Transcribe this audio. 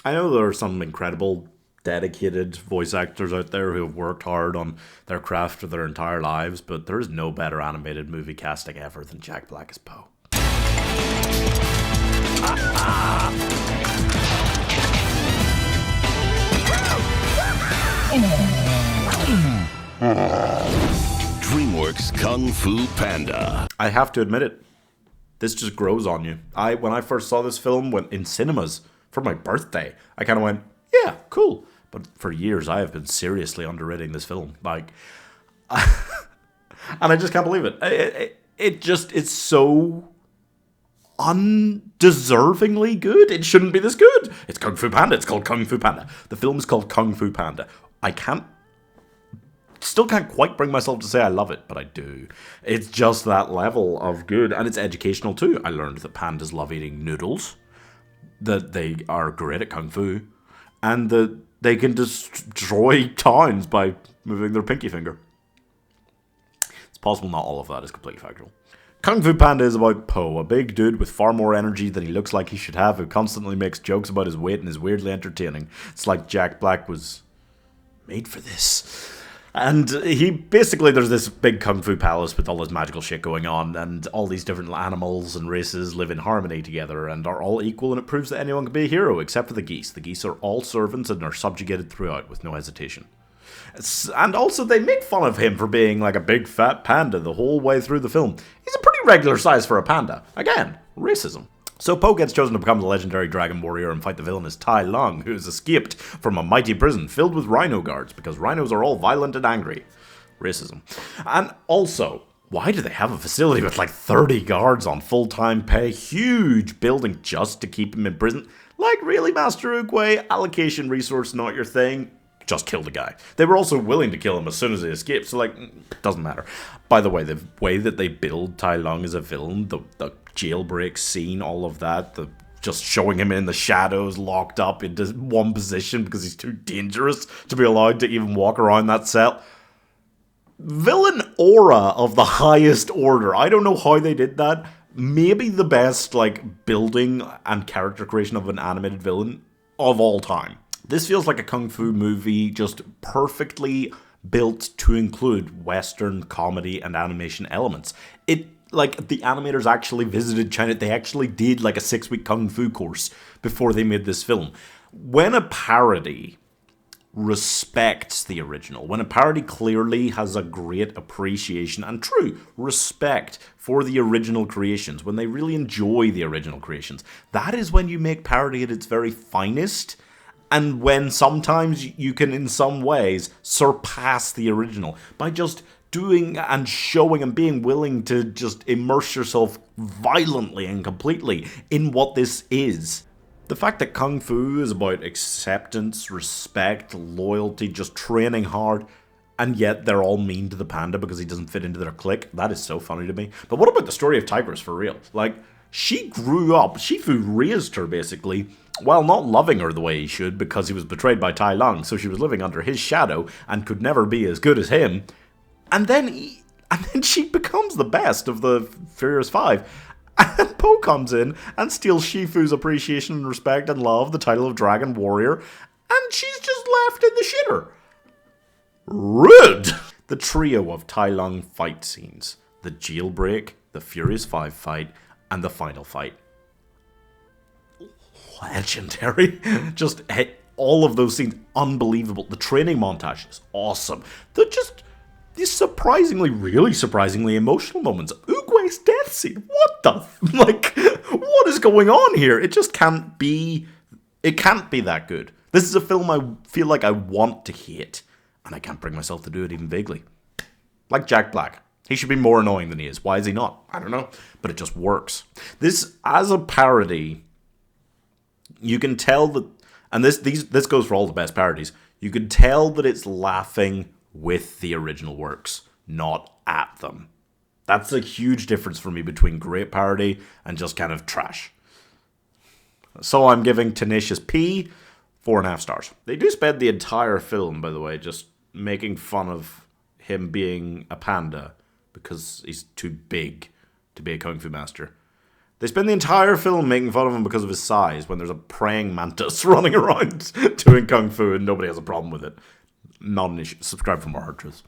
I know there are some incredible, dedicated voice actors out there who have worked hard on their craft for their entire lives, but there is no better animated movie casting ever than Jack Black as Poe. DreamWorks Kung Fu Panda. I have to admit it, this just grows on you. When I first saw this film went in cinemas for my birthday, I kind of went, yeah, cool. But for years, I have been seriously underrating this film. And I just can't believe it. It's so undeservingly good. It shouldn't be this good. It's Kung Fu Panda. It's called Kung Fu Panda. The film is called Kung Fu Panda. Still can't quite bring myself to say I love it, but I do. It's just that level of good, and it's educational too. I learned that pandas love eating noodles, that they are great at kung fu, and that they can destroy towns by moving their pinky finger. It's possible not all of that is completely factual. Kung Fu Panda is about Po, a big dude with far more energy than he looks like he should have, who constantly makes jokes about his weight and is weirdly entertaining. It's like Jack Black was made for this. And there's this big kung fu palace with all this magical shit going on, and all these different animals and races live in harmony together and are all equal, and it proves that anyone can be a hero, except for the geese. The geese are all servants and are subjugated throughout with no hesitation. And also, they make fun of him for being like a big fat panda the whole way through the film. He's a pretty regular size for a panda. Again, racism. So Po gets chosen to become the legendary dragon warrior and fight the villainous Tai Lung, who has escaped from a mighty prison filled with rhino guards, because rhinos are all violent and angry. Racism. And also, why do they have a facility with like 30 guards on full-time pay? Huge building just to keep him in prison? Like, really, Master Oogway? Allocation resource not your thing? Just kill the guy. They were also willing to kill him as soon as he escaped, so like, doesn't matter. By the way, the way that they build Tai Lung as a villain, the jailbreak scene, all of that, just showing him in the shadows, locked up into one position because he's too dangerous to be allowed to even walk around that cell. Villain aura of the highest order. I don't know how they did that. Maybe the best, like, building and character creation of an animated villain of all time. This feels like a kung fu movie, just perfectly built to include Western comedy and animation elements. Like, the animators actually visited China. They actually did, like, a 6-week kung fu course before they made this film. When a parody respects the original, when a parody clearly has a great appreciation and true respect for the original creations, when they really enjoy the original creations, that is when you make parody at its very finest. And when sometimes you can, in some ways, surpass the original by just doing and showing and being willing to just immerse yourself violently and completely in what this is. The fact that Kung Fu is about acceptance, respect, loyalty, just training hard, and yet they're all mean to the panda because he doesn't fit into their clique, that is so funny to me. But what about the story of Tigress for real? Like, she grew up, Shifu raised her basically, while not loving her the way he should because he was betrayed by Tai Lung, so she was living under his shadow and could never be as good as him. And then she becomes the best of the Furious Five. And Po comes in and steals Shifu's appreciation and respect and love, the title of Dragon Warrior, and she's just left in the shitter. Rude! The trio of Tai Lung fight scenes, the jailbreak, the Furious Five fight, and the final fight. Legendary. Just all of those scenes, unbelievable. The training montage is awesome. They're just these really surprisingly emotional moments. Oogway's death scene. What the what is going on here? It just can't be. It can't be that good. This is a film I feel like I want to hate, and I can't bring myself to do it even vaguely. Like Jack Black. He should be more annoying than he is. Why is he not? I don't know. But it just works. This, as a parody, you can tell that, and this goes for all the best parodies, you can tell that it's laughing with the original works, not at them. That's a huge difference for me between great parody and just kind of trash. So I'm giving Tenacious P 4.5 stars. They do spend the entire film, by the way, just making fun of him being a panda because he's too big to be a kung fu master. They spend the entire film making fun of him because of his size when there's a praying mantis running around doing kung fu and nobody has a problem with it. Not an issue. Subscribe for more hard truths.